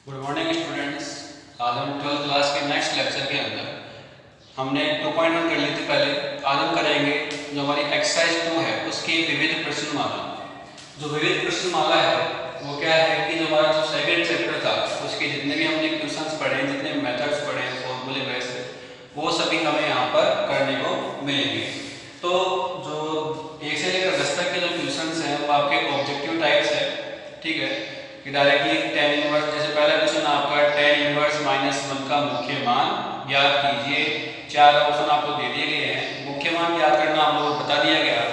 Good morning students. आज हम 12th class के नेक्स्ट लेक्चर के अंदर हमने 2.1 कर ली थी पहले। आज हम करेंगे जो हमारी एक्सरसाइज 2 है उसकी विविध प्रश्नमाला। जो विविध प्रश्नमाला है वो क्या है कि जो हमारा जो सेकंड चैप्टर था उसके जितने भी हमने क्वेश्चंस पढ़े, जितने मेथड्स पढ़े, फॉर्मूले वैसे वो सभी हमें यहाँ पर करने को मिलेंगे। तो जो 1 से लेकर 10 तक के जो क्वेश्चंस हैं वो आपके ऑब्जेक्टिव टाइप्स है, ठीक है, कि डायरेक्टली tan इनवर्स, जैसे पहला क्वेश्चन आपका tan इनवर्स -1 का मुख्य मान ज्ञात कीजिए। 4 ऑप्शन आपको दे दिए गए हैं, मुख्य मान ज्ञात करना आप लोगों को बता दिया गया।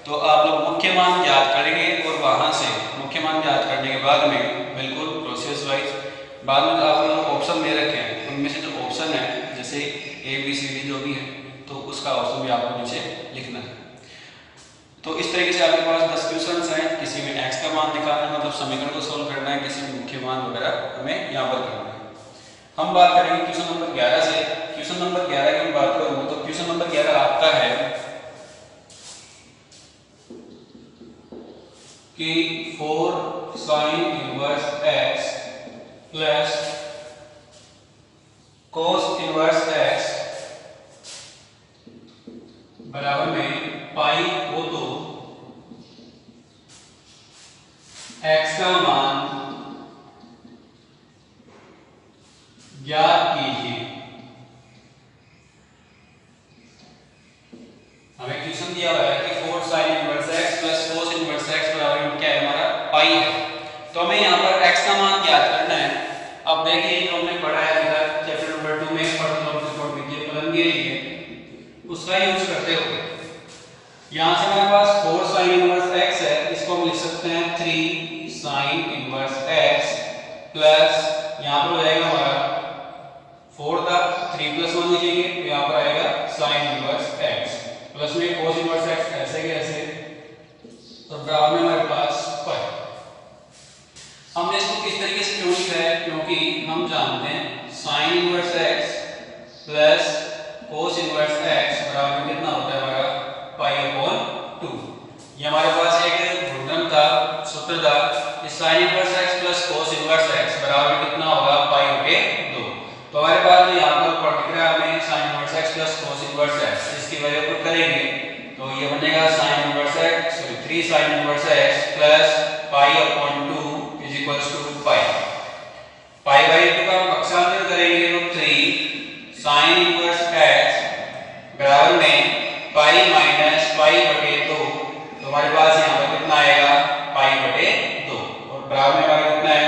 तो आप लोग मुख्य मान ज्ञात करेंगे और वहां से मुख्य मान ज्ञात करने के बाद में बिल्कुल प्रोसेस वाइज बाद में आप लोग ऑप्शन दे रखे हैं, उनमें से जो ऑप्शन है जैसे ABCD जो भी है तो उसका ऑप्शन भी आपको नीचे लिखना है। तो इस तरीके से आपके पास 10 क्वेश्चंस हैं, किसी में x का मान निकालना है मतलब समीकरण को सोल्व करना है, किसी में मुख्य मान वगैरह हमें यहाँ पर करना है। हम बात करेंगे क्वेश्चन नंबर 11 से। क्वेश्चन नंबर 11 की बात करूँ तो क्वेश्चन नंबर 11 आपका है कि 4 sin inverse x plus cos inverse x बराबर में पाई हो तो x का मान ज्ञात कीजिए। हमें क्वेश्चन दिया हुआ है कि 4 sin inverse x plus cos inverse x बराबर में क्या है, हमारा पाई है। तो हमें यहाँ पर x का मान ज्ञात करना है। अब देखिए जो हमने पढ़ा है इधर चैप्टर नंबर 2 में फलन के लिए उसका यूज करते हुए यहाँ से हमारे पास 4 sin इनवर्स x है, इसको हम लिख सकते हैं 3 sin इनवर्स x प्लस यहाँ पर हो जाएगा हमारा 4 था 3 + 1 लिखेंगे तो यहाँ पर आएगा sin इनवर्स x प्लस में cos इनवर्स x ऐसे के ऐसे, तो बराबर में हमारे पास पाई। हमने इसको किस तरीके से क्यों लिखा है, क्योंकि हम जानते हैं sin inverse x plus cos inverse x बराबर में कितना होता है हमारा पाई/2। ये हमारे पास एक घूर्णन का सूत्र था कि sin inverse x plus cos inverse x बराबर में कितना होगा पाई/2। तो हमारे पास में यहाँ पर पर्टिकुलर में sin inverse x plus cos inverse x इसकी वैल्यू पुट करेंगे तो ये बनेगा sin inverse x 3 sin inverse x plus पाई/2 इज इक्वल्स टू पाई। पाई/2 का पक्षांतर करेंगे तो 3 sin इनवर्स x बराबर में पाई माइनस पाई/2, तो हमारे पास यहाँ पर कितना आएगा पाई/2 और बराबर में हमारा कितना है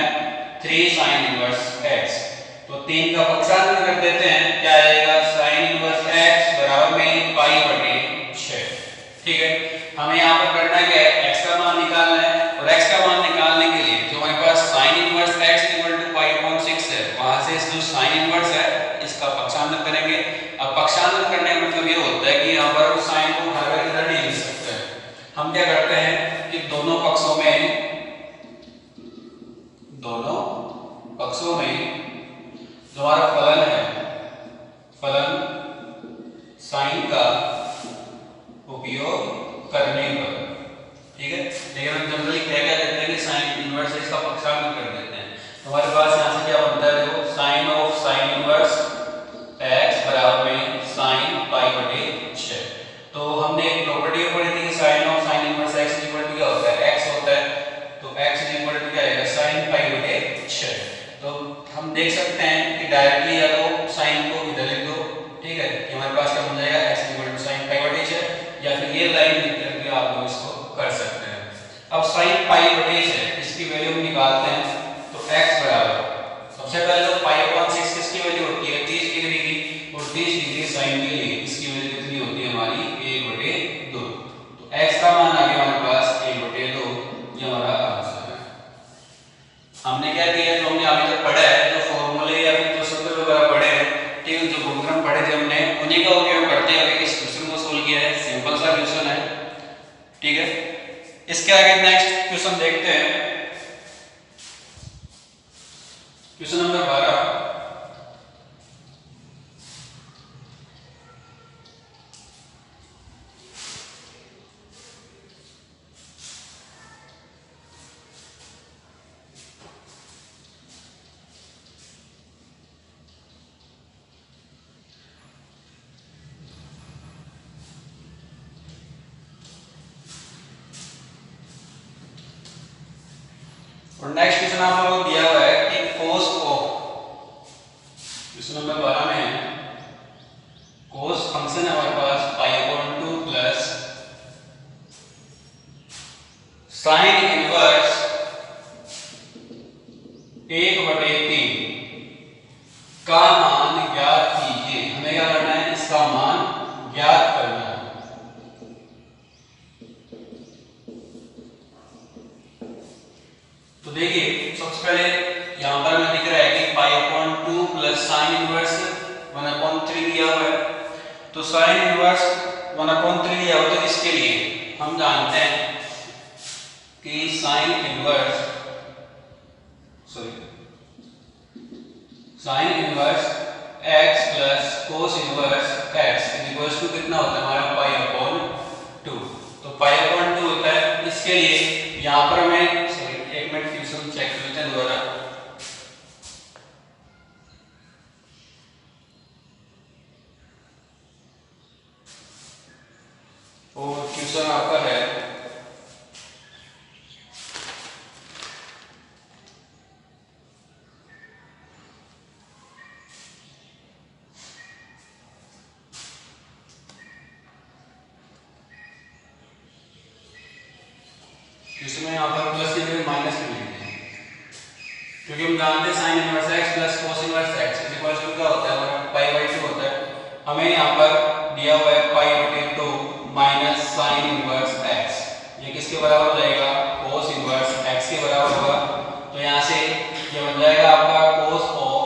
3 sin इनवर्स x। तो 3 का पक्षांतर कर देते हैं, क्या आएगा sin इनवर्स x बराबर में पाई/6। ठीक है, हमें यहाँ पर करना क्या है, x का मान निकालना है और x का मान निकालने के लिए जो हमारे पास sin इनवर्स x पाई/6 है वहां से जो sin इनवर्स है इसका पक्षांतर करेंगे। अब पक्षांतर करने का मतलब ये होता है कि यहाँ पर साइन को उठाकर इधर नहीं लिख सकते हैं। हम क्या करते हैं कि दोनों पक्षों में जो हमारा फलन है, फलन साइन का उपयोग करने पर, ठीक है, लेकिन हम जनरली क्या करते हैं कि साइन इनवर्स इसका पक्षांतर कर देते हैं। तो हमारे पास यहाँ से क्या बनता है, देखो sine of sine inverse x बराबर में sin पाई/6। तो हमने एक प्रॉपर्टी पढ़ी थी कि sin of sin inverse x equal to क्या होता है, x होता है, तो x इक्वल टू क्या आएगा sin पाई/6। तो हम देख सकते हैं कि डायरेक्टली या तो sin को इधर लिख दो, ठीक है, कि हमारे पास क्या बन जाएगा x इक्वल टू sin पाई/6, या फिर ये लाइन लिख करके आप लोग इसको कर सकते हैं। अब sin पाई/6 इसकी वैल्यू हम निकालते हैं तो x बराबर सबसे पहले तो पाई/6 किसकी वैल्यू होती है 30 डिग्री की, और 30 डिग्री साइन के लिए इसकी वैल्यू कितनी होती है हमारी 1/2। तो x का मान आ गया हमारे पास 1/2, ये हमारा आंसर है। हमने क्या किया, जो हमने अभी तक पढ़ा है, जो फॉर्मूले या फिर जो सूत्र वगैरह पढ़े हैं, ठीक है, जो गुणक्रम पढ़े थे हमने उन्हीं का उपयोग करते हुए इस क्वेश्चन को सोल्व किया है। सिंपल सा क्वेश्चन है, ठीक है। इसके आगे नेक्स्ट क्वेश्चन देखते हैं, क्वेश्चन नंबर 12। नेक्स्ट क्वेश्चन आप लोगों को दिया हुआ है कि cos ऑफ, क्वेश्चन नंबर 12 में है cos फंक्शन है हमारे पास π/2 प्लस साइन इनवर्स 1/3 का मान ज्ञात कीजिए। हमें क्या करना है, इसका मान ज्ञात करना है। तो देखिए सबसे पहले यहां पर हमें दिख रहा है कि π/2 प्लस साइन इनवर्स 1/3 दिया हुआ है। तो साइन इनवर्स 1/3 दिया हुआ, तो इसके लिए हम जानते हैं कि sine inverse x plus cos inverse x equals to कितना होता है हमारा π/2। तो π/2 होता है। इसके लिए यहां पर हमें एक मिनट क्वेश्चन चेक कर लेते हैं दोबारा। और क्वेश्चन आपका है इसमें यहाँ पर प्लस की जगह माइनस कर लेंगे, क्योंकि हम जानते हैं sine inverse x plus cos inverse x equals to क्या होता है हमारा π/2 होता है। हमें यहाँ पर दिया हुआ है π/2 माइनस साइन इनवर्स x, ये किसके बराबर हो जाएगा, कोस इनवर्स x के बराबर होगा। तो यहाँ से ये बन जाएगा आपका cos of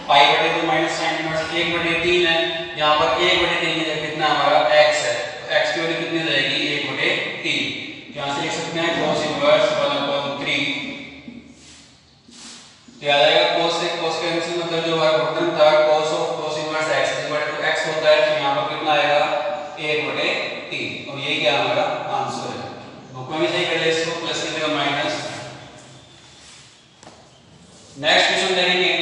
π/2 minus sine inverse 1/3 है। यहाँ पर 1/3 की जगह कितना हमारा x है, तो x की वैल्यू कितनी जाएगी 1/3। यहां से लिख सकते हैं cos इनवर्स 1/3। तो आ जाएगा cos से cos कैंसिल, मतलब जो हमारा फंक्शन था cos of cos inverse x x होता है। तो यहां पर कितना आएगा 1/3, और ये क्या हमारा आंसर है। बुक में भी सही कर ले इसको, प्लस की जगह माइनस। नेक्स्ट क्वेश्चन देखेंगे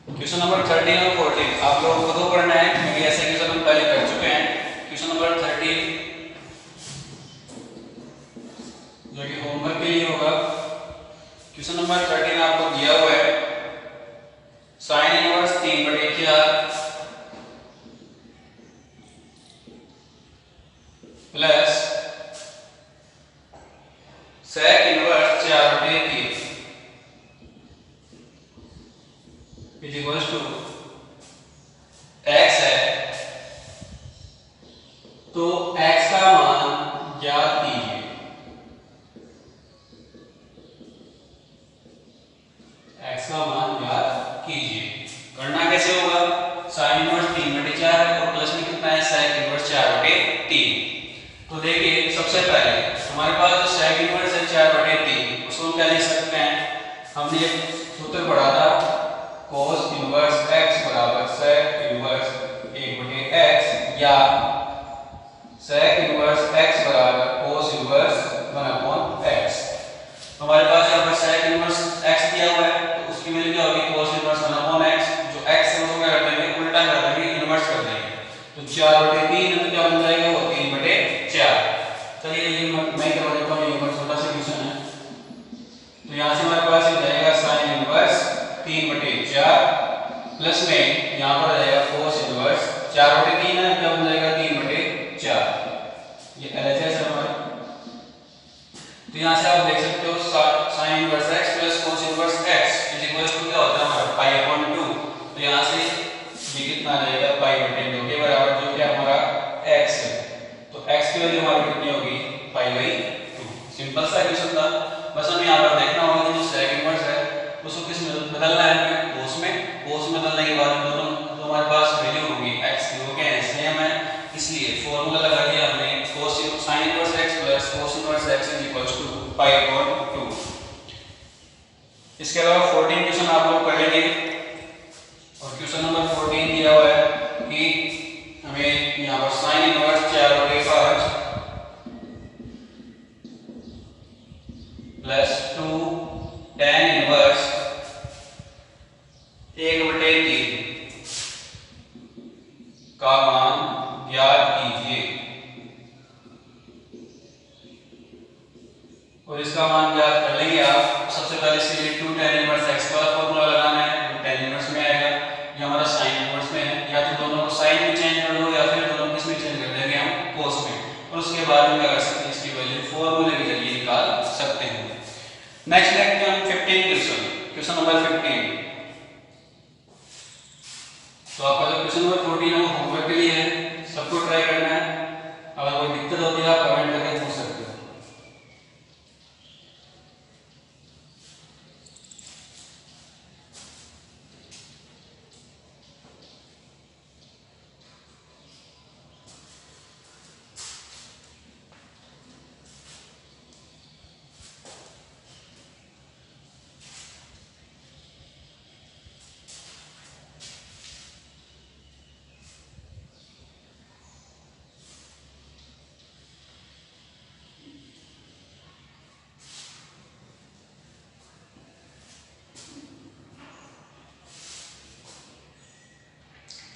क्वेश्चन नंबर 13 और 14 आप लोगों को दो पढ़ना है, क्योंकि ऐसे क्वेश्चन हम पहले कर चुके हैं। क्वेश्चन नंबर 13 जो कि होमवर्क के लिए होगा। क्वेश्चन नंबर 13 आपको दिया हुआ है sine inverse 3/4 plus sec inverse 4/3 is equals to x है। तो x का मान ज्ञात कीजिए। x का मान ज्ञात कीजिए। करना कैसे होगा, साइन इनवर्स 3/4 है और प्लस में कितना है सेक इनवर्स 4/3। तो देखिए सबसे पहले हमारे पास जो सेक इनवर्स है 4/3, उसको क्या लिख सकते हैं, हमने एक सूत्र पढ़ा था cos इनवर्स x बराबर sec इनवर्स 1/x या sec इनवर्स x बराबर cos इनवर्स 1/x। हमारे पास यहाँ पर sec इनवर्स x दिया हुआ है, तो उसकी वैल्यू क्या होगी cos इनवर्स 1/x। जो x है उसको क्या कर देंगे, उल्टा कर देंगे, इनवर्स कर देंगे। तो 4/3 तो क्या बन जाएगा वो 3/4। चलिए ये मैं करवा देता हूँ, ये छोटा सा क्वेश्चन है। तो यहाँ से हमारे पास ये जाएगा साइन इनवर्स 3/4 प्लस में यहाँ पर जाएगा cos इनवर्स 4/3 है, क्या बन जाएगा 3/4। ये LHS है हमारा। तो यहाँ से आप देख सकते हो sine inverse x plus cos inverse x is equals to क्या होता है हमारा π/2। तो यहाँ से ये कितना आ जाएगा π/2 के बराबर, जो कि हमारा x है। तो x की वैल्यू हमारी कितनी होगी π/2। सिंपल सा क्वेश्चन था। बस हमें यहाँ पर देखना होगा कि जो सेक इनवर्स है उसको किस में बदलना है, cos में बदलने के बाद दोनों जो हमारे पास वैल्यू होगी x की वो क्या है सेम है, इसलिए फॉर्मूला लगा दिया हमने cos sin inverse x plus cos inverse x is equals to π/2। इसके अलावा 14 क्वेश्चन आप लोग कर लेंगे। और क्वेश्चन नंबर 14 दिया हुआ है कि हमें यहाँ पर sin inverse 4/5 plus 2 tan inverse 1/3 का मान लीजिए और इसका मान ज्ञात कर लेंगे आप। सबसे पहले इसके लिए 2 tan इनवर्स x वाला फॉर्मूला लगाना है, जो tan इनवर्स में आएगा, ये हमारा sin इनवर्स में है। या तो दोनों को sin में चेंज कर दो या फिर दोनों को इसमें चेंज कर देंगे हम cos में, और उसके बाद हम क्या कर सकते हैं, इसकी वैल्यू फॉर्मूले के जरिए निकाल सकते हैं। नेक्स्ट देखते हैं हम 15 क्वेश्चन नंबर 15। तो आपका जो क्वेश्चन नंबर 14 है वो होमवर्क के लिए है, सबको ट्राई करना है। अगर कोई दिक्कत होती है आप कमेंट करके पूछ सकते हो।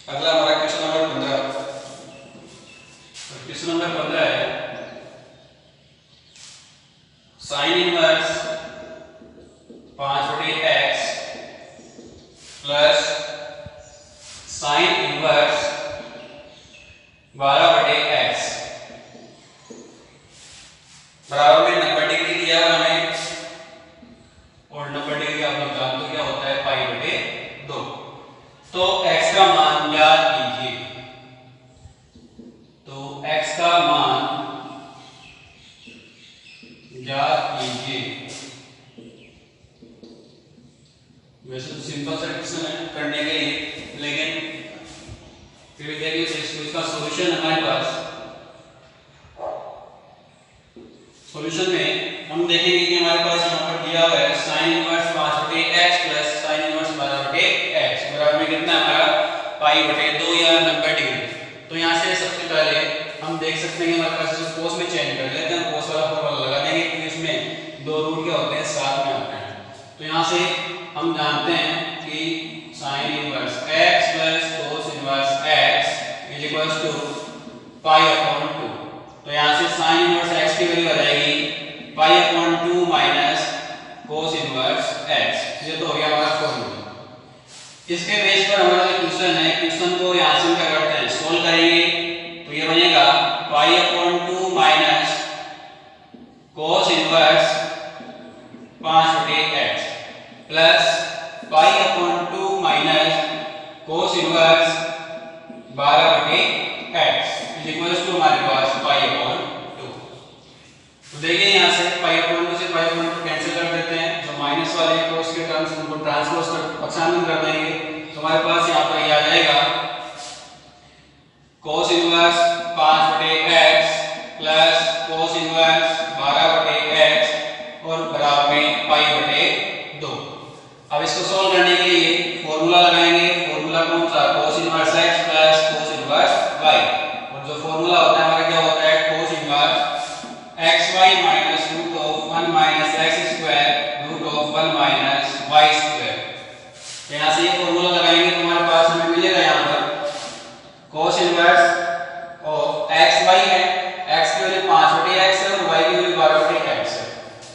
अगला हमारा क्वेश्चन नंबर 15। क्वेश्चन नंबर 15 है sin inverse 5/x plus sin inverse 12/x बराबर में 90 डिग्री दिया हुआ हमें, और 90 डिग्री आप लोग जानते हो क्या होता है, π/2। तो x का मान ज्ञात कीजिए। तो x का मान ज्ञात कीजिए। वैसे तो सिंपल सा क्वेश्चन है करने के लिए, लेकिन फिर भी देखिए तो इसका सॉल्यूशन हमारे पास। सॉल्यूशन में हम देखेंगे कि हमारे पास यहाँ पर दिया हुआ है sin inverse 5/x plus sin inverse 12/x बराबर में कितना हमारा π/2 या 90 डिग्री। तो यहाँ से सबसे पहले हम देख सकते हैं कि हमारे पास इसे cos में चेंज कर लेते हैं, cos वाला फॉर्मूला लगा देंगे क्योंकि इसमें दो रूट क्या होते हैं, साथ में होते हैं। तो यहाँ से हम जानते हैं कि sin inverse x plus cos inverse x is equals to π/2। तो यहाँ से sin इनवर्स x की वैल्यू आ जाएगी π/2 माइनस cos इनवर्स x। ये तो हो गया हमारा फॉर्मूला। इसके बेस पर हमारा जो क्वेश्चन है, क्वेश्चन को यहाँ से हम क्या करते हैं, सोल्व करेंगे। तो ये बनेगा π/2 minus cos inverse 5/x plus π/2 minus cos inverse 12/x is equals to हमारे पास π/2। तो देखिए यहाँ से π/2 से π/2 कैंसिल कर देते हैं, जो माइनस वाले cos के टर्म्स उनको ट्रांसपोज कर पक्षांतर कर देंगे। तो हमारे पास यहाँ पर ये आ जाएगा cos inverse 5/x plus cos inverse 12/x और बराबर में π/2। अब इसको सोल्व करने के लिए फॉर्मूला लगाएंगे। फॉर्मूला कौन सा, cos inverse x plus cos inverse y, और जो फॉर्मूला होता है हमारा क्या होता है, cos inverse xy minus root of 1 minus x square root of 1 minus y square. यहाँ से ये फॉर्मूला लगाएंगे तो हमारे पास हमें मिलेगा यहाँ पर cos इनवर्स ऑफ xy है, x की वैल्यू 5/x है और y की वैल्यू 12/x है।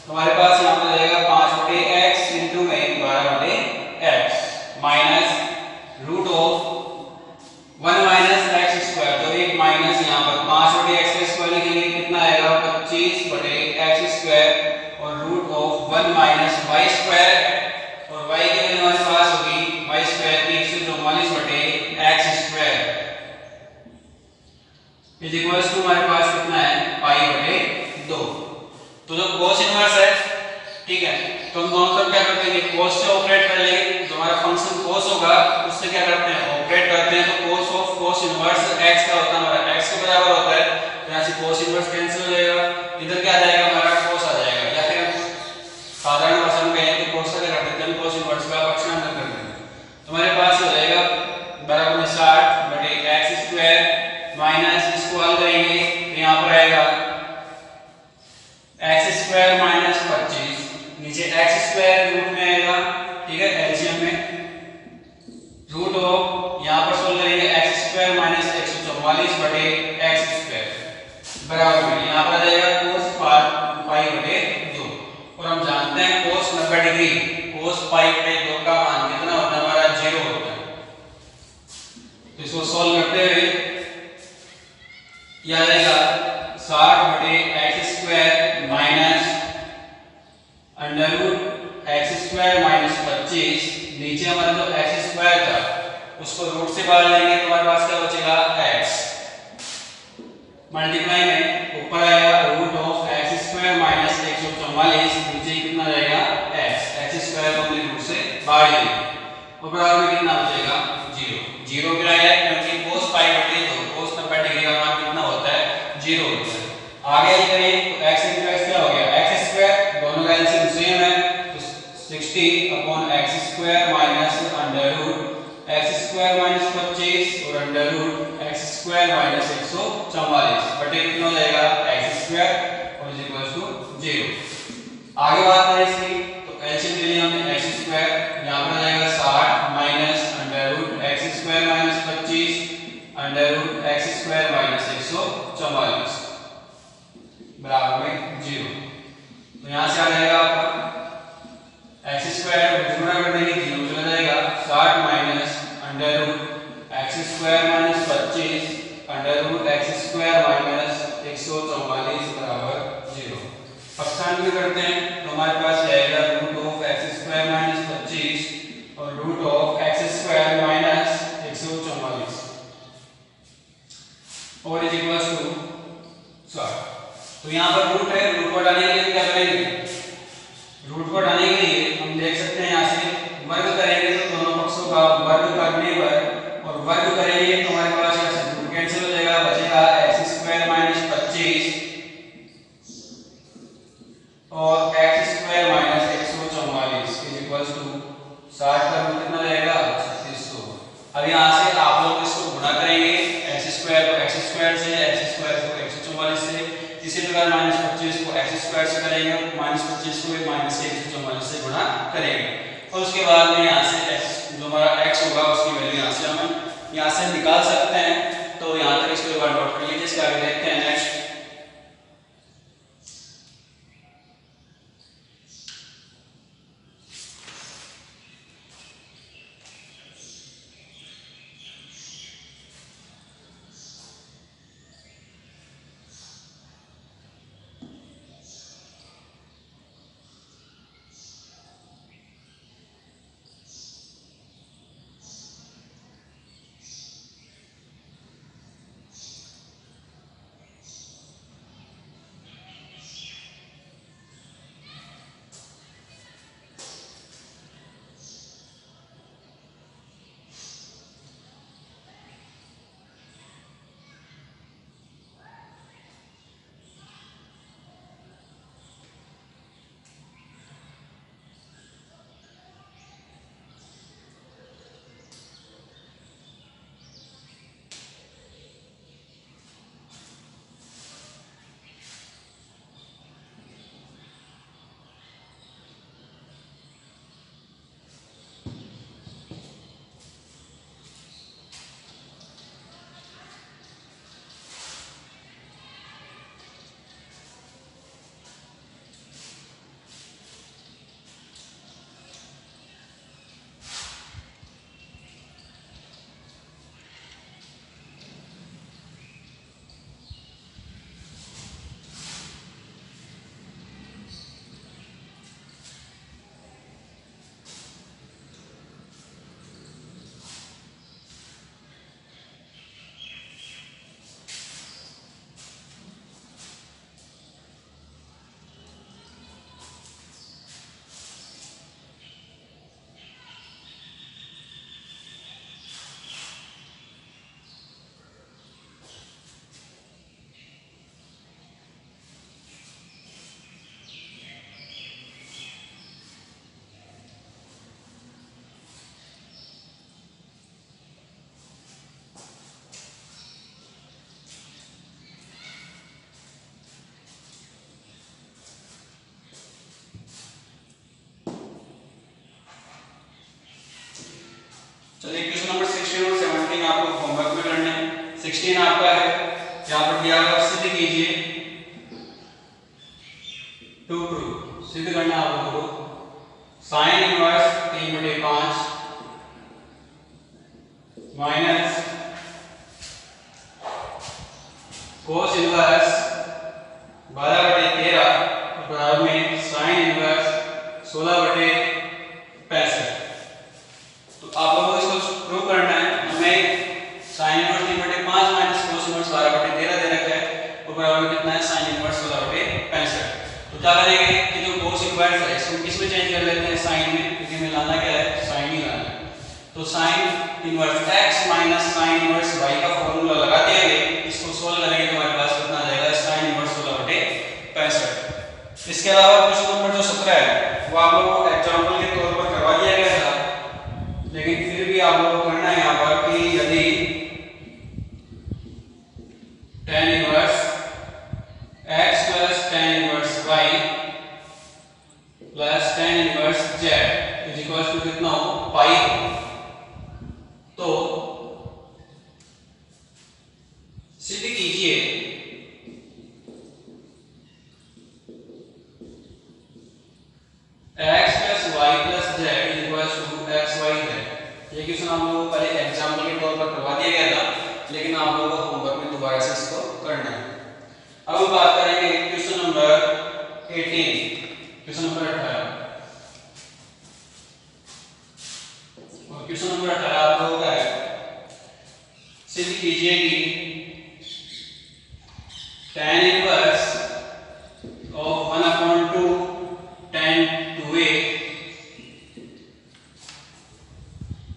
तो हमारे पास यहाँ पर रहेगा 5/x इनटू में 12/x minus root of 1 minus x square. तो एक माइनस यहाँ पर 5/x का स्क्वायर लिखेंगे, कितना आएगा 25/x स्क्वायर और root of 1 minus y square, और y की वैल्यू हमारे पास होगी y स्क्वायर की 144/x square is equals to हमारे पास कितना है π/2। तो जो cos इनवर्स है, ठीक है, तो हम दोनों तरफ क्या करते हैं, cos से ऑपरेट कर लेंगे। जो हमारा फंक्शन cos होगा उससे क्या करते हैं, ऑपरेट करते हैं। तो cos of cos inverse x का होता है हमारा x के बराबर होता है। तो यहाँ से cos इनवर्स कैंसिल हो जाएगा, इधर क्या आ जाएगा हमारा cos आ जाएगा, या फिर साधारण भाषा में कहें तो cos का क्या करते हैं, cos इनवर्स का पक्षांतर कर देंगे। तो हमारे पास हो जाएगा बराबर में 60/x स्क्वायर माइनस इसको हल करेंगे तो यहाँ पर आएगा x स्क्वायर माइनस 25, नीचे x स्क्वायर रूट में आएगा, ठीक है, एलसीएम में रूट ऑफ यहाँ पर सोल्व करेंगे x square minus 144/x square बराबर में यहाँ पर आ जाएगा cos पाई बटे 2 और हम जानते हैं cos 90 डिग्री cos पाई बटे 2 का मान कितना होता है हमारा 0 होता है। तो इसको सॉल्व करते हुए यह आ जाएगा 60 बटे x square minus under root x square minus 25 नीचे हमारा जो एक्स स्क्वायर था उसको रूट से बाहर लेंगे तो हमारे पास क्या बचेगा x मल्टीप्लाई में ऊपर आएगा root of x square minus 144 नीचे कितना रहेगा x स्क्वायर को हमने रूट से बाहर लेंगे और बराबर में कितना बचेगा 0 0 गिराया है क्योंकि cos पाई बटे 2 cos 90 डिग्री का मान कितना होता है 0 होता है। आगे करें तो x into x क्या हो गया x स्क्वायर दोनों का एलसीएम सेम है तो 60 upon x square minus under root x square minus 25 और under root x square minus 144 बटे कितना हो जाएगा x स्क्वायर और इज इक्वल टू 0। आगे बात करें इसकी तो एलसीएम ले लिया हमने x स्क्वायर यहां पर आ जाएगा 60 minus under root x square minus 25 under root x square minus 144 बराबर में 0। तो यहां से आ जाएगा आपका x स्क्वायर गुणा कर देंगे 0 चला जाएगा 60 minus under root x square minus 25 under root x square minus 144 बराबर 0। पक्षांतर भी करते हैं तो हमारे पास आएगा root of x square minus 25 और root of x square minus 144 और इज इक्वल टू 60। तो यहाँ पर रूट है रूट को हटाने के लिए क्या करेंगे रूट को हटाने के लिए हम देख सकते हैं यहाँ से वर्ग करेंगे तो दोनों पक्षों का वर्ग करने पर और वर्ग करेंगे तो हमारे पास यहाँ से रूट कैंसिल हो जाएगा बचेगा x स्क्वायर माइनस 25 और x square minus 144 is equal to 60 का रूट कितना रहेगा 3600। अब यहाँ से आप लोग इसको गुणा करेंगे x स्क्वायर को x स्क्वायर से x स्क्वायर को 144 से इसी प्रकार माइनस 25 को x स्क्वायर से करेंगे माइनस 25 को माइनस 144 से गुणा करेंगे और उसके बाद में यहाँ से x जो हमारा x होगा उसकी वैल्यू यहाँ से हम यहाँ से निकाल सकते हैं। तो यहाँ तक इसको एक बार नोट कर लीजिए। इसके आगे देखते हैं नेक्स्ट चलिए क्वेश्चन नंबर 16 और 17 आप लोग होमवर्क में करने हैं। 16 आपका है यहाँ पर दिया हुआ सिद्ध कीजिए, टू प्रूव, सिद्ध करना आप लोगों को। Sine inverse 3/5 minus cos inverse 12/13 बराबर में साइन इनवर्स 16/65। तो आप लोगों को इसको प्रूव करना है। हमें sine inverse 3/5 minus cos inverse 12/13 दे रखा है और बराबर में कितना है साइन इनवर्स 16/65। तो क्या करेंगे कि जो कोस इनवर्स है इसको किसमें चेंज कर लेते हैं, साइन में, क्योंकि हमें लाना क्या है, साइन ही लाना है। तो sign inverse x minus sine inverse y का फॉर्मूला लगाते हैं, इसको सोल्व करेंगे तो हमारे पास कितना आ जाएगा, साइन इनवर्स 16/65। इसके अलावा क्वेश्चन नंबर जो 17 है वो आप लोगों को एग्जांपल के तौर पर करवा दिया गया था, लेकिन फिर भी आप लोगों को करना है यहाँ पर कि यदि tan inverse x plus tan inverse y plus tan inverse z is equal to कितना हो, पाई हो, तो सिद्ध कीजिए x plus y plus z is equal to x y z। ये क्वेश्चन हम लोगों को पहले एग्जांपल के तौर पर करवा दिया गया था, लेकिन आप लोगों को होमवर्क में दोबारा से इसको करना है। अब हम बात करेंगे क्वेश्चन नंबर 18, क्वेश्चन नंबर 18। और क्वेश्चन नंबर 18 आप लोगों का है, सिद्ध कीजिए कि tan inverse of 1/2 tan 2a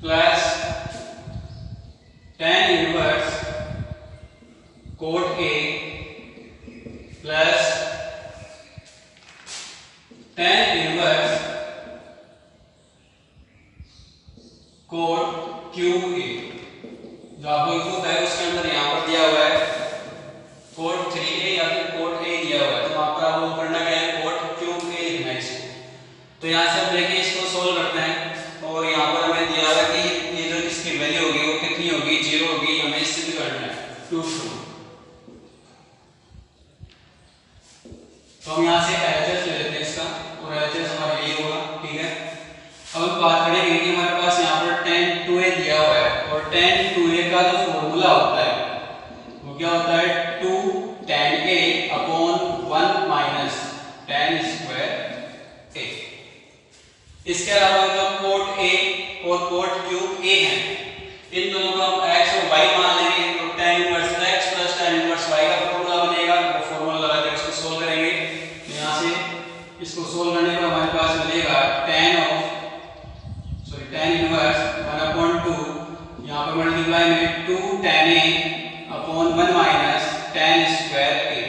plus tan inverse cot a plus tan inverse cot cube a। जो आप लोगों को है उसके अंदर यहाँ पर दिया हुआ है cot 3a या फिर cot a दिया हुआ है, तो वहां पर आप लोगों को करना क्या है, cot cube a लिखना है इसको। तो यहाँ से हम देखिए इसको सोल्व करते हैं और यहाँ पर हमें दिया हुआ है कि ये जो इसकी वैल्यू होगी वो कितनी होगी, 0 होगी। हमें सिद्ध करना है 2 2। तो हम यहाँ से LHS ले लेते हैं इसका, और LHS हमारा ये होगा, ठीक है। अब हम बात करेंगे कि हमारे पास यहाँ पर tan 2a दिया हुआ है, और tan 2a का जो फॉर्मूला होता है वो क्या होता है, 2 tan a upon 1 minus tan square a। इसके अलावा जो cot a और cot cube a है, इन दोनों को हम x और y मान लेंगे, तो tan inverse x plus tan inverse y का फॉर्मूला बनेगा। वो फॉर्मूला लगा के इसको सोल्व करेंगे। तो यहाँ से इसको सोल्व करने पर हमारे पास मिलेगा tan इनवर्स 1/2, यहाँ पर मल्टीप्लाई में 2 tan a upon 1 minus tan square a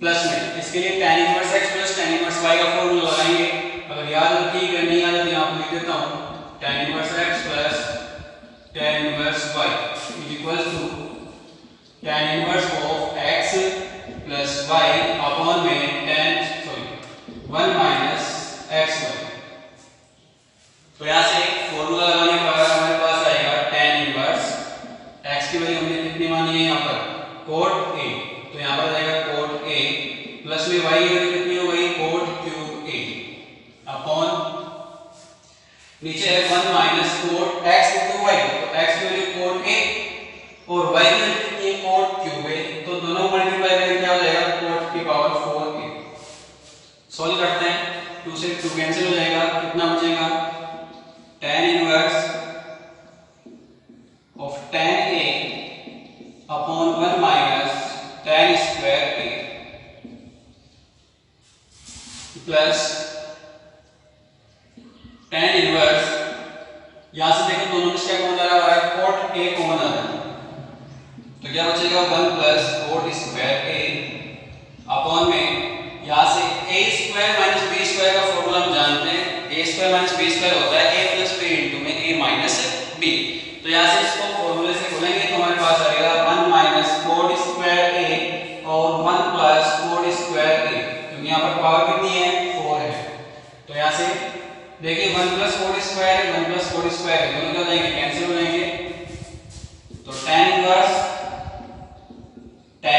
plus में इसके लिए tan inverse x plus tan inverse y का फॉर्मूला लगाएंगे। अगर याद रखिए, अगर नहीं याद है तो यहाँ पर लिख देता हूँ, tan inverse x plus tan inverse y is equal to tan inverse of x plus y upon में 1 माइनस xy। तो यहाँ से फॉर्मूला लगाने पर हमारे पास आएगा tan इनवर्स x की वैल्यू हमने कितनी मानी है यहाँ पर, cot a, तो यहाँ पर आएगा cot a प्लस में y की वैल्यू कितनी हो गई, cot cube a अपॉन नीचे है 1 minus cot x into y, तो x की वैल्यू cot a और y की वैल्यू कितनी है, cot cube a, तो दोनों मल्टीप्लाई करके क्या हो जाएगा, cot की पावर 4a। सॉल्व करते हैं, 2 से 2 कैंसिल हो जाएगा, कितना बचेगा, tan inverse of tan a upon 1 minus tan square a plus tan inverse, यहां से देखो दोनों में क्या कॉमन आ रहा है, cot a कॉमन आ रहा है, तो क्या बचेगा 1 plus cot square a upon में यहां से a square minus b square का फॉर्मूला हम जानते हैं, a square minus b square होता है a प्लस b इनटू में a माइनस b। तो यहां से इसको फॉर्मूले से खोलेंगे तो हमारे पास आएगा 1 माइनस cot स्क्वायर a और 1 प्लस cot स्क्वायर a, क्योंकि यहां पर पावर कितनी है, 4 है। तो यहां से देखिए 1 प्लस cot स्क्वायर है, 1 प्लस cot स्क्वायर है, दोनों क्या हो जाएंगे, कैंसिल हो जाएंगे। तो tan इनवर्स tan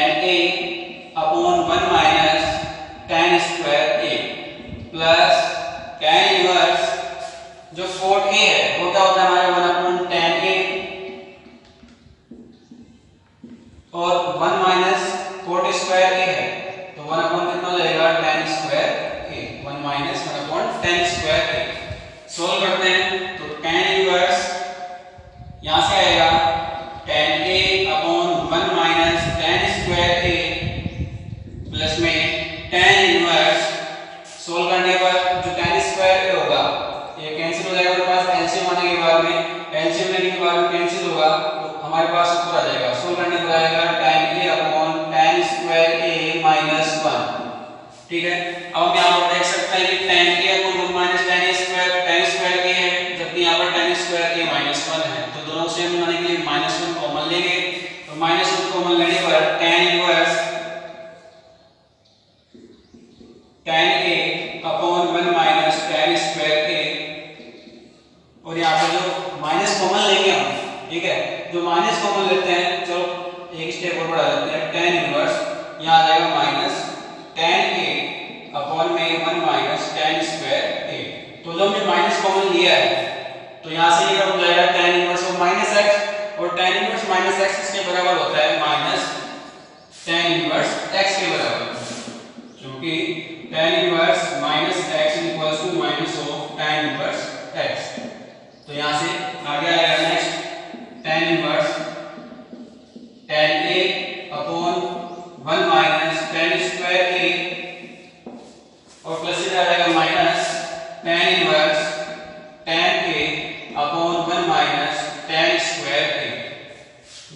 स्क्वायर ए है तो 1 अपॉन कितना हो जाएगा tan स्क्वायर ए, 1 माइनस 1 अपॉन tan स्क्वायर ए। सोल्व करते हैं तो tan इनवर्स यहां से आएगा tan a upon 1 minus tan square A plus में tan इनवर्स। सोल्व करने पर जो tan स्क्वायर ए होगा ये कैंसिल हो जाएगा, हमारे पास एलसीएम आने के बाद में, एलसीएम लेने के बाद में कैंसिल होगा तो हमारे पास ऊपर आ जाएगा। सोल्व करने पर आएगा tan a upon tan square a minus 1। ठीक है, अब हम यहां पर देख सकते हैं कि tan a upon 1 minus tan square a है, जबकि यहां पर tan स्क्वायर a माइनस 1 है, तो दोनों सेम बनाने के लिए माइनस 1 कॉमन लेंगे। तो माइनस 1 कॉमन लेने पर tan inverse tan a upon 1 minus tan square a, और यहाँ पे जो माइनस कॉमन लेंगे हम, ठीक है, जो माइनस कॉमन लेते हैं, चलो एक स्टेप और बढ़ा देते हैं, tan इनवर्स यहाँ आ जाएगा माइनस tan a अपॉन में 1 माइनस tan स्क्वायर a। तो जब हमने माइनस कॉमन लिया है तो यहाँ से ये हो जाएगा tan inverse of minus x, और tan इनवर्स माइनस x इसके बराबर होता है माइनस tan इनवर्स x के बराबर, क्योंकि tan inverse minus x equals to minus of tan inverse x। तो यहां से आगे आएगा next tan inverse tan a upon 1 minus tan square a, और प्लस इधर आ जाएगा minus tan inverse tan a upon 1 minus tan square a।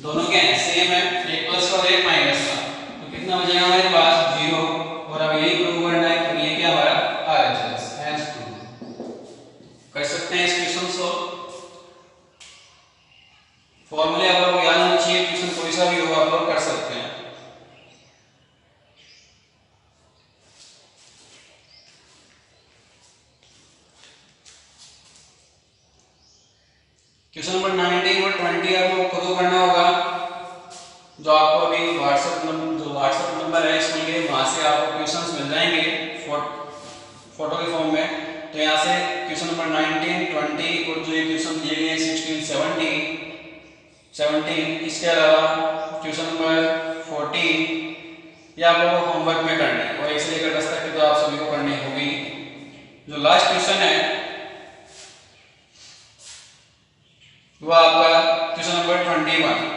दोनों क्या है, सेम है, एक प्लस और एक माइनस का, तो कितना हो जाएगा हमारे पास 0। और अब यही प्रूव करना है कि ये क्या हमारा RHS हैंस प्रूव। कर सकते हैं इस क्वेश्चन को। फॉर्मूले आप लोग याद होना चाहिए, क्वेश्चन कोई सा भी हो आप लोग कर सकते हैं। क्वेश्चन नंबर 19 और 20 आप लोग खुद को करना होगा, जो आपको अभी व्हाट्सएप नंबर है स्कूल के, वहां से आपको क्वेश्चंस मिल जाएंगे फोटो के फॉर्म में। तो यहाँ से क्वेश्चन नंबर 19, 20 और जो ये क्वेश्चन दिए गए 16, 17, इसके अलावा क्वेश्चन नंबर 14 ये आप लोगों को होमवर्क में करना है, और 1 से लेकर 10 तक के तो आप सभी को करनी होगी। जो लास्ट क्वेश्चन है वो आपका क्वेश्चन नंबर 21।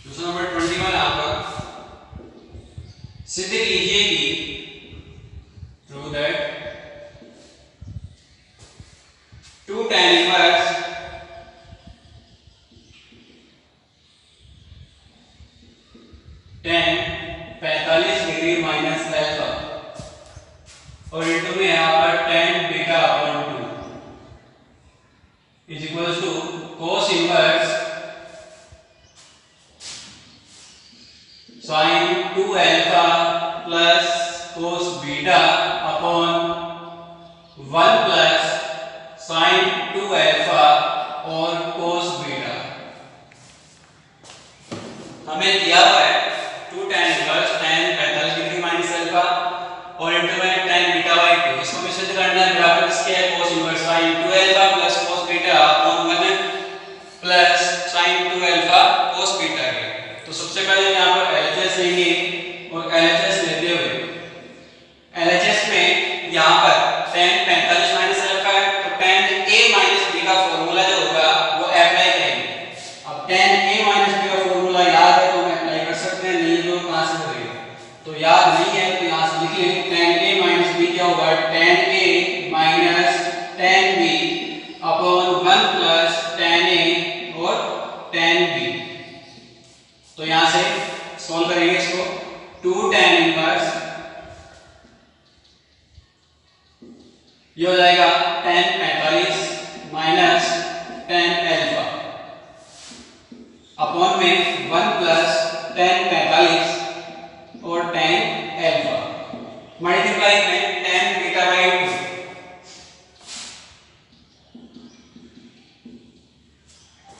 क्वेश्चन नंबर 21 आपका, सिद्ध कीजिए कि prove that 2 tan inverse tan 45 degree minus alpha, और इनटू में यहाँ पर tan beta upon 2 is equals to cos inverse sin 2 alpha plus cos beta upon 1 plus sin 2 alpha और cos बीटा। हमें दिया हुआ है 2 tan inverse tan 45 degree minus alpha और इनटू में tan बीटा बाय 2, इसको हमें सिद्ध करना है बराबर किसके है, cos inverse sin 2 alpha plus cos beta upon 1 plus sin 2 alpha cos beta के। तो सबसे पहले यहां पर LHS लेंगे, और LHS लेते हुए LHS में यहां पर tan 45 माइनस अल्फा है, तो tan a माइनस b का फार्मूला जो होगा वो अप्लाई करेंगे। अब tan a माइनस b का फार्मूला यहाँ से सॉल्व करेंगे इसको। 2 tan इनवर्स ये हो जाएगा tan 45 minus tan alpha upon में 1 प्लस tan 45 और tan अल्फा मल्टीप्लाई में tan बीटा बाई 2।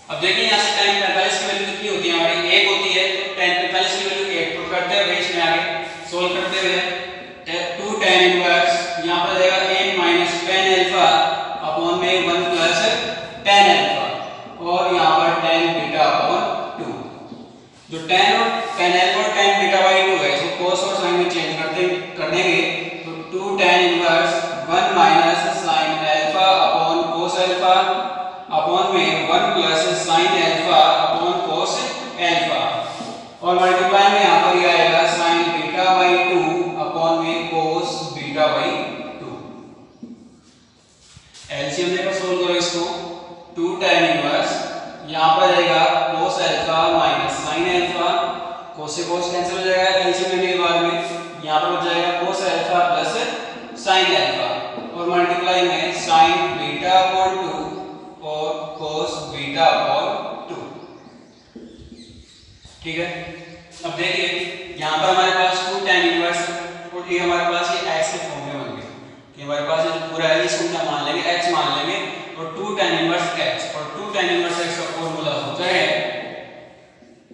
अब देखिए यहाँ से tan 45 की वैल्यू कितनी होती है हमारी 1 होती है, तो tan 45 की वैल्यू 1 पुट करते हुए इसमें आगे सोल्व करते हुए 2 tan इनवर्स यहाँ पर जाएगा n minus tan alpha upon में 1 प्लस tan अल्फा और यहाँ पर tan बीटा अपॉन 2। जो tan अल्फा और tan बीटा बाई 2 है इसको cos और sin में चेंज कर देंगे तो 2 tan inverse 1 minus sin alpha upon cos alpha upon में 1 plus sin alpha upon cos alpha और मल्टीप्लाई में यहाँ पर ये आएगा sin बीटा बाई 2 अपॉन में cos बीटा बाई 2। एलसीएम लेकर सोल्व करो इसको। 2 tan इनवर्स यहाँ पर जाएगा cos alpha minus sin alpha, cos से cos कैंसिल हो जाएगा एलसीएम लेने के बाद में यहाँ पर हो जाएगा cos alpha plus sin alpha और मल्टीप्लाई में sin बीटा अपॉन 2 और cos बीटा अपॉन 2। ठीक है, अब देखिए यहाँ पर हमारे पास 2 tan इनवर्स और ये हमारे पास ये x के फॉर्म में बन गया कि हमारे पास ये पूरा है इसको क्या मान लेंगे x मान लेंगे और 2 tan इनवर्स x और 2 tan इनवर्स x का फॉर्मूला होता है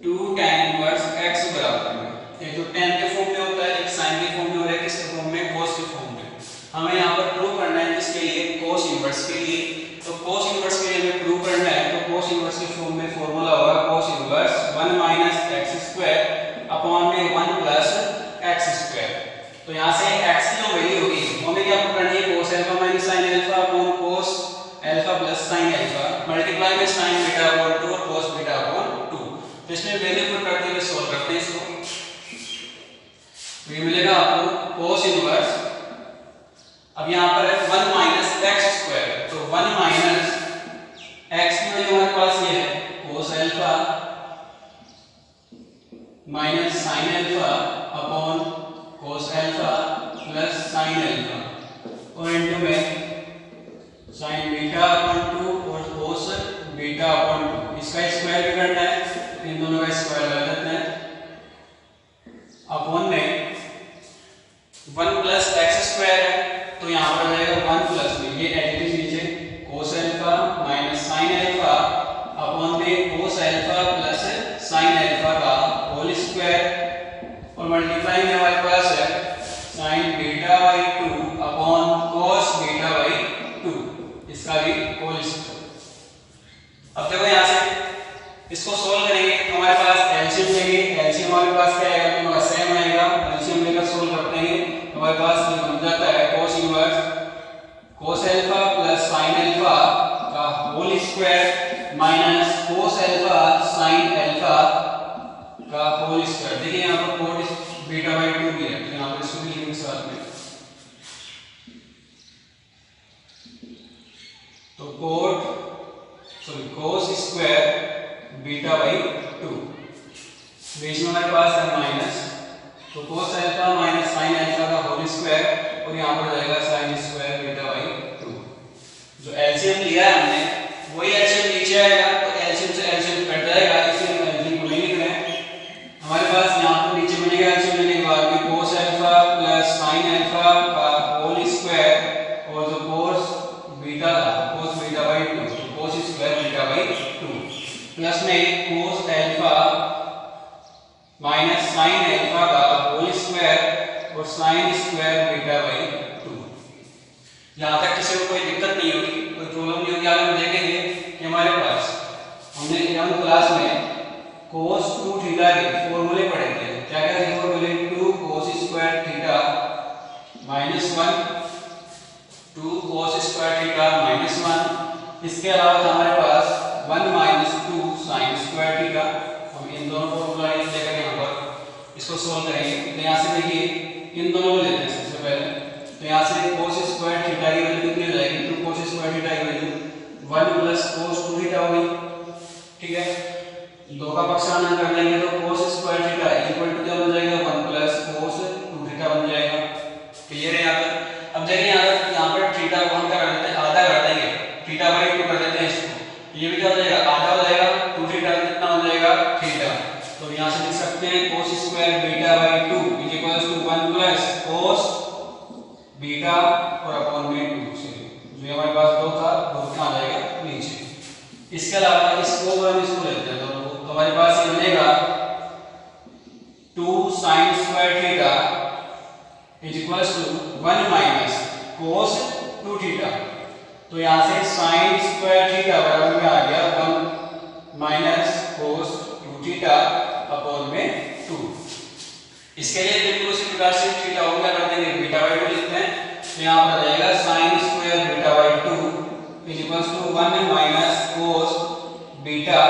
2 tan इनवर्स x बराबर में एक तो tan के फॉर्म में होता है, एक sin के फॉर्म में और एक किसके फॉर्म में cos के फॉर्म में। हमें यहाँ पर प्रूव करना है किसके लिए cos इनवर्स के लिए, तो cos इनवर्स के लिए हमें प्रूव करना है तो cos इनवर्स के फॉर्म में फॉर्मूला होगा cos inverse 1 minus x square upon में 1 प्लस x स्क्वायर। तो यहाँ से x की जो वैल्यू होगी हमें क्या पुट करनी है cos alpha minus sin alpha upon cos alpha plus sin alpha multiply में sin बीटा अपॉन 2 और cos बीटा अपॉन 2। तो इसमें वैल्यू पुट करते हुए सॉल्व करते हैं इसको। तो ये मिलेगा आपको cos इनवर्स, अब यहाँ पर है 1 माइनस x स्क्वायर तो 1 माइनस x की वैल्यू हमारे पास ये है cos alpha minus sin alpha upon cos alpha plus sin alpha और इनटू में sin बीटा अपॉन 2 और cos बीटा अपॉन 2। इसका स्क्वायर भी करना है, इन दोनों का स्क्वायर कर देते हैं अपॉन में 1 प्लस x स्क्वायर है तो यहाँ पर जाएगा 1 प्लस में ये एडिटिव नीचे cos alpha minus sin alpha upon में cos alpha plus sin alpha का होल स्क्वायर और मल्टीप्लाई में हमारे पास है sin beta by 2 upon cos beta by 2 इसका भी होल स्क्वायर। अब देखो यहाँ से इसको सोल्व करेंगे तो हमारे पास एलसीएम लेंगे, एलसीएम हमारे पास क्या आएगा दोनों का सेम आएगा, एलसीएम लेकर सोल्व करते हैं तो हमारे पास ये बन जाता है cos inverse cos alpha plus sin alpha का whole square minus cos alpha sin alpha का होल स्क्वायर। देखिए यहाँ पर cos बीटा बाई 2 भी है तो यहाँ पर इसको भी लिखेंगे साथ में। तो cos स्क्वायर बीटा बाई 2 बीच में हमारे पास है माइनस तो cos alpha minus sin alpha का होल स्क्वायर और यहाँ पर जाएगा sin स्क्वायर बीटा बाई 2। जो एलसीएम लिया है हमने वही एलसीएम नीचे आएगा तो एलसीएम से एलसीएम कट जाएगा, इसलिए हम एलसीएम को नहीं लिख रहे हैं। हमारे पास यहाँ पर नीचे बनेगा एलसीएम लेने के बाद में cos alpha plus sin alpha का होल स्क्वायर और जो cos बीटा बाई 2 तो cos square beta by 2 plus में cos alpha minus sin alpha का होल स्क्वायर और sin स्क्वायर बीटा बाई 2। यहाँ तक किसी को कोई दिक्कत नहीं होगी, कोई प्रॉब्लम नहीं होगी। आगे हम देखेंगे कि हमारे पास हमने 11वीं क्लास में cos 2 थीटा के फॉर्मूले पढ़े थे। क्या क्या थे फॉर्मूले 2 cos square theta minus 1 2 cos square theta minus 1। इसके अलावा हमारे पास 1 माइनस 2 sin स्क्वायर थीटा। हम इन दोनों फॉर्मूला लेकर यहाँ पर इसको सोल्व करेंगे। तो यहाँ से देखिए इन दोनों को लेते हैं सबसे पहले। तो यहाँ से cos स्क्वायर थीटा की वैल्यू कितनी हो जाएगी 2 cos स्क्वायर थीटा की वैल्यू 1 प्लस cos 2 थीटा होगी। ठीक है, दो का पक्षांतर कर लेंगे तो cos सकते हैं cos square beta by 2 is equal to 1 plus cos beta और अपॉन में 2 से जो हमारे पास 2 था वो क्या आ जाएगा नीचे। इसके अलावा इसको हम इसको लेते हैं तो हमारे पास ये बनेगा 2 sin square theta is equal to 1 minus cos 2 theta. तो यहाँ से sin स्क्वायर थीटा बराबर में आ गया 1 माइनस cos 2 थीटा अपॉन में 2। इसके लिए बिल्कुल उसी प्रकार से थीटा हो क्या कर देंगे बीटा बाई 2 लिखते हैं तो यहाँ पर आ जाएगा sin square beta by 2 is equal to 1 minus cos beta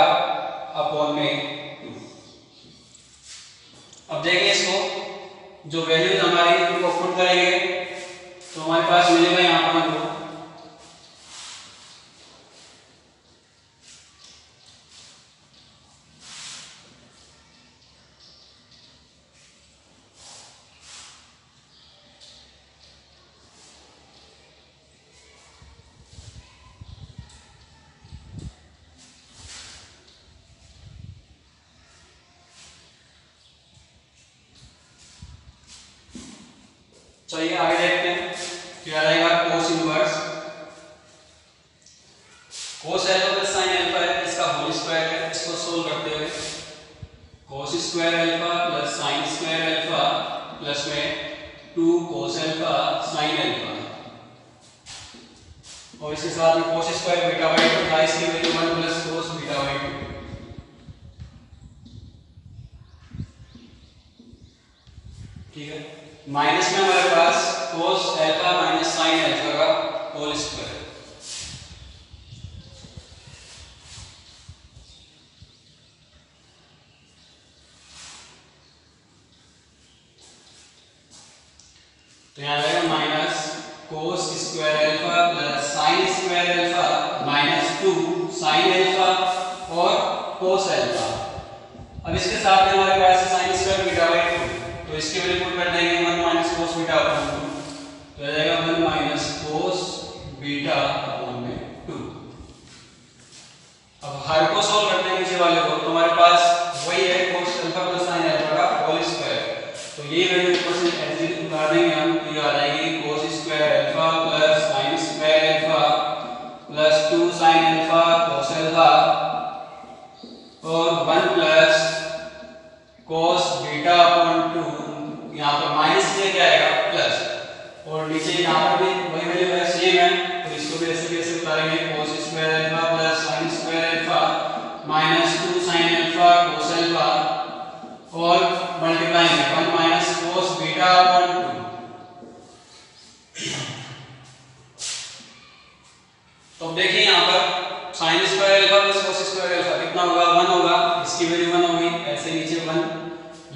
upon में 2। अब देखिए इसको जो वैल्यूज हमारी इनको पुट करेंगे तो हमारे पास मिलेगा यहाँ पर हमको चलिए आगे देखते हैं क्या रहेगा cos inverse cos alpha plus sin alpha है इसका होल स्क्वायर है। इसको सोल्व करते हुए cos square alpha plus sin square alpha plus में 2 cos अल्फा sin अल्फा और इसके साथ में cos स्क्वायर बीटा बाई 2 था इसकी value 1 plus cos beta by 2। ठीक है माइनस में हमारे पास cos alpha minus sin alpha का होल स्क्वायर। तो यहाँ आएगा minus cos square alpha plus sin square alpha minus 2 sin alpha और cos अल्फा। अब इसके साथ में हमारे पास sin स्क्वायर बीटा बाई 2 तो इसके वैल्यू पुट कर देंगे 1 माइनस cos बीटा अपॉन 2 तो आ जाएगा 1 माइनस cos बीटा अपॉन में 2। अब हर को सॉल्व करते हैं नीचे वाले को तो हमारे पास वही है cos alpha plus sin alpha का होल स्क्वायर। तो ये वैल्यू ऊपर से ऐसे उतार देंगे हम तो ये आ जाएगी cos square alpha plus sin square alpha plus 2 sin alpha cos alpha और 1 प्लस cos बीटा अपॉन 2 यहाँ पर माइनस से क्या आएगा प्लस और नीचे यहाँ पर भी वही वैल्यू है सेम है तो इसको भी ऐसे कैसे उतारेंगे cos square alpha plus sin square alpha minus 2 sin alpha cos alpha और मल्टीप्लाई में 1 माइनस cos बीटा अपॉन 2। तो देखिए यहाँ पर sin square alpha plus cos square alpha कितना होगा 1 होगा इसकी वैल्यू 1 होगी ऐसे नीचे 1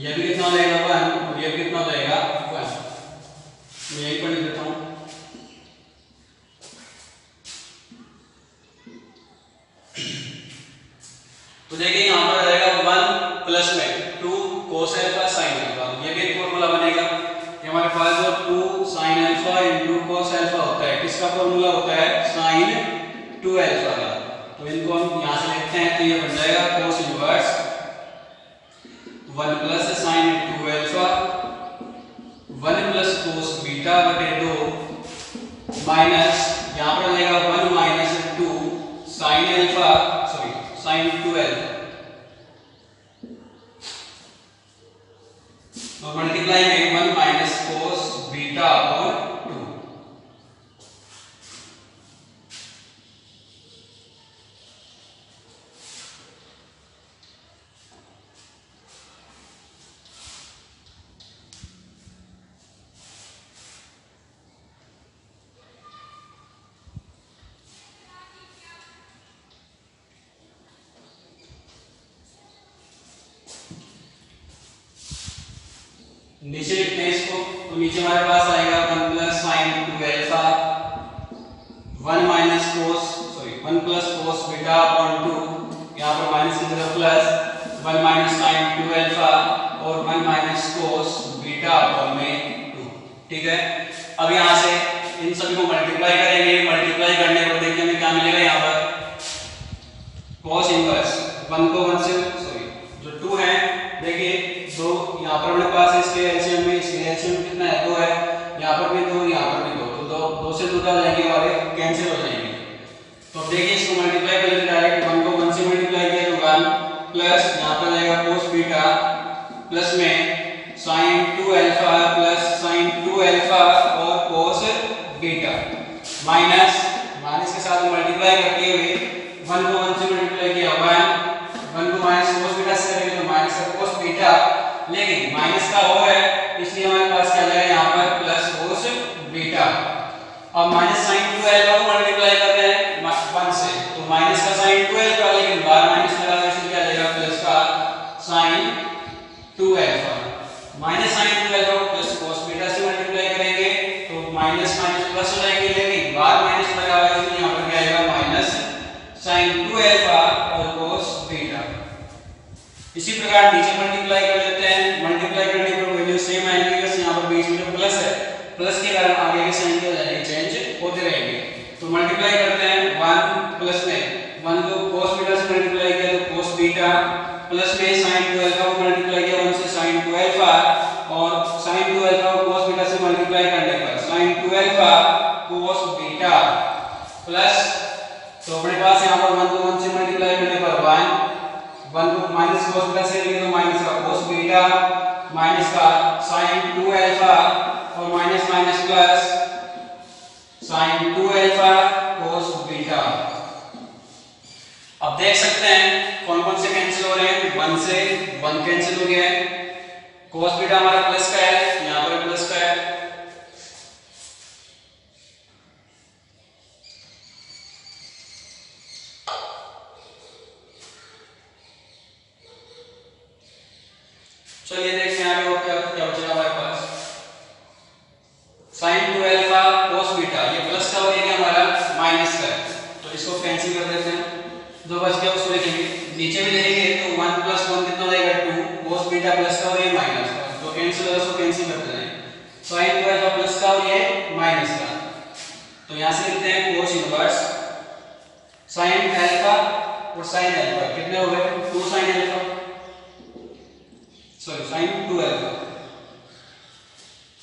ये भी कितना रहेगा 1 और ये भी कितना रहेगा 1 मैं यहीं पर लिख देता हूं। तो देखिए यहां पर रहेगा 1 प्लस में 2 cos अल्फा sin अल्फा ये भी एक फार्मूला बनेगा। ये हमारे पास जो 2 sin अल्फा cos अल्फा होता है किसका फार्मूला होता है sin 2 अल्फा का। तो इनको हम यहां से लिखते हैं तो ये बन जाएगा cos inverse 1 plus sin 2 alpha 1 plus cos beta बटे 2 माइनस यहाँ पर रहेगा 1 minus 2 sin alpha sorry sin 2 alpha और मल्टीप्लाई में 1 माइनस cos बीटा अपॉन 2। नीचे लिखते हैं इसको तो नीचे हमारे पास आएगा 1 plus sin 2 alpha 1 minus cos sorry 1 plus cos beta upon 2 यहाँ पर माइनस की जगह प्लस 1 माइनस sin 2 अल्फा और 1 माइनस cos बीटा अपॉन में 2। ठीक है अब यहाँ से इन सभी को मल्टीप्लाई करेंगे मल्टीप्लाई करने पर देखिए हमें क्या मिलेगा यहाँ पर cos इनवर्स 1 को 1 से सॉरी जो 2 है देखिए दो यहाँ पर अपने पास है, इसके एलसीएम में, इसके एलसीएम कितना है 2 है, यहाँ पर भी 2, यहाँ पर भी 2, तो 2 से 2 क्या हो जाएंगे हमारे कैंसिल हो जाएंगे। तो अब देखिए इसको मल्टीप्लाई कर लेते डायरेक्ट, 1 को 1 से मल्टीप्लाई किया तो 1 प्लस यहाँ पर जाएगा cos बीटा प्लस में sin 2 alpha plus sin 2 alpha और cos बीटा माइनस के साथ मल्टीप्लाई करते हुए 1 को 1 से मल्टीप्लाई किया 1 को माइनस cos बीटा से करेंगे तो माइनस का cos बीटा, लेकिन माइनस का हो है इसलिए हमारे पास क्या जाएगा यहाँ पर प्लस cos बीटा। अब माइनस sin 2 अल्फा को मल्टीप्लाई कर रहे हैं 1 से तो माइनस का sin 2 अल्फा, लेकिन बार माइनस लगा है इसलिए क्या जाएगा प्लस का sin 2 alpha. Minus sin 2 alpha को प्लस cos बीटा से मल्टीप्लाई करेंगे तो माइनस प्लस हो जाएंगे, लेकिन बार माइनस लगा हुआ है इसलिए यहाँ पर क्या आएगा माइनस sin 2 अल्फा और cos बीटा। इसी प्रकार नीचे मल्टीप्लाई कर लेते हैं, मल्टीप्लाई करने पर वैल्यू सेम आएंगे, बस यहाँ पर बीच में जो प्लस है, प्लस के कारण आगे के साइन क्या हो जाएंगे चेंज होते रहेंगे। तो मल्टीप्लाई करते हैं 1 प्लस में 1 को cos बीटा से मल्टीप्लाई किया तो cos बीटा प्लस में sin 2 अल्फा को मल्टीप्लाई किया 1 से sin 2 अल्फा और sin 2 अल्फा को cos बीटा से मल्टीप्लाई करने पर sin 2 alpha cos beta plus, तो अपने पास यहाँ पर 1 को 1 से मल्टीप्लाई करने पर 1 को माइनस cos बीटा से लिखे तो माइनस का cos बीटा माइनस का sin 2 अल्फा और minus minus plus sin 2 alpha cos beta. अब देख सकते हैं कौन कौन से कैंसिल हो रहे हैं, 1 से 1 कैंसिल हो गया है, cos बीटा हमारा प्लस का है, यहाँ पर प्लस का है, चलिए देखते हैं आगे क्या क्या बचेगा हमारे पास। sin 2 अल्फा cos बीटा ये प्लस का हो गया हमारा माइनस का है, तो इसको कैंसिल कर देते हैं, जो बच गया उसको लिखेंगे, नीचे भी लिखेंगे तो 1 प्लस 1 कितना हो जाएगा 2, cos बीटा प्लस का और ये माइनस का, तो कैंसिल होगा उसको कैंसिल करते हैं, sin 2 अल्फा प्लस का और ये माइनस का, तो यहां से लिखते हैं cos इनवर्स sin अल्फा और sin अल्फा कितने हो गए 2 sin alpha sorry sin 2 alpha,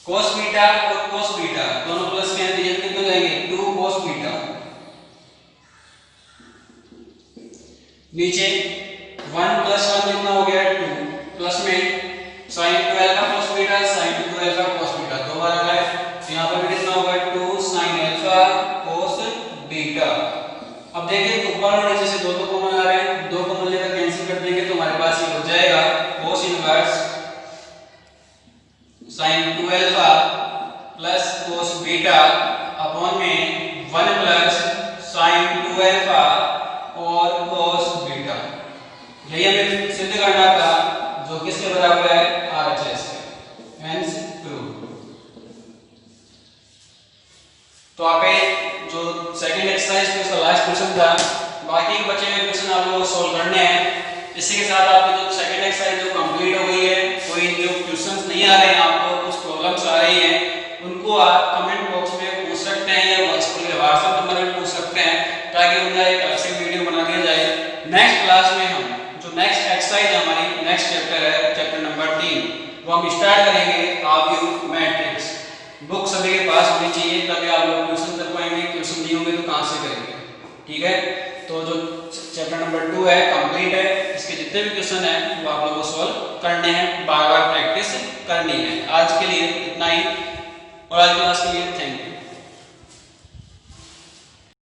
cos beta और cos बीटा दोनों प्लस के हैं तो ये कितने हो जाएंगे 2 cos बीटा, नीचे 1 प्लस 1 कितना हो गया 2 प्लस में sin 2 alpha cos beta sin 2 alpha cos beta दो बार आ गए, तो यहां पर भी कितना होगा 2 sin अल्फा cos बीटा। अब देखिए ऊपर और नीचे से दो कॉमन आ रहे हैं, दो कॉमन लेकर कैंसिल कर देंगे तो हमारे पास ये हो जाएगा cos inverse sin 2 alpha plus cos beta upon में 1 प्लस sin 2 अल्फा और cos बीटा। यही हमें सिद्ध करना था जो किसके बराबर है RHS के, हेंस प्रूव। तो आपके जो सेकंड एक्सरसाइज में उसका लास्ट क्वेश्चन था, बाकी बचे हुए क्वेश्चन आप लोगों को सॉल्व करने हैं। इसी के साथ आपकी जो सेकंड एक्सरसाइज जो कंप्लीट हो गई है, कोई जो क्वेश्चंस नहीं आ रहे हैं आपको, कुछ प्रॉब्लम्स आ रही हैं, उनको आप कमेंट बॉक्स में पूछ सकते हैं या व्हाट्सएप नंबर में पूछ सकते हैं, ताकि उनका एक अलग से वीडियो बना दिया जाए। नेक्स्ट क्लास में हम जो नेक्स्ट एक्सरसाइज है हमारी, नेक्स्ट चैप्टर है चैप्टर नंबर 3, वो हम स्टार्ट करेंगे आव्यूह मैट्रिक्स। बुक सभी के पास होनी चाहिए तभी आप लोग क्वेश्चन कर पाएंगे, क्वेश्चन नहीं होंगे तो कहां से करेंगे, ठीक है। तो जो चैप्टर नंबर 2 है कंप्लीट है, इसके जितने भी क्वेश्चन हैं वो आप लोगों को सॉल्व करने हैं, बार बार प्रैक्टिस करनी है। आज के लिए इतना ही और आज क्लास के लिए थैंक यू।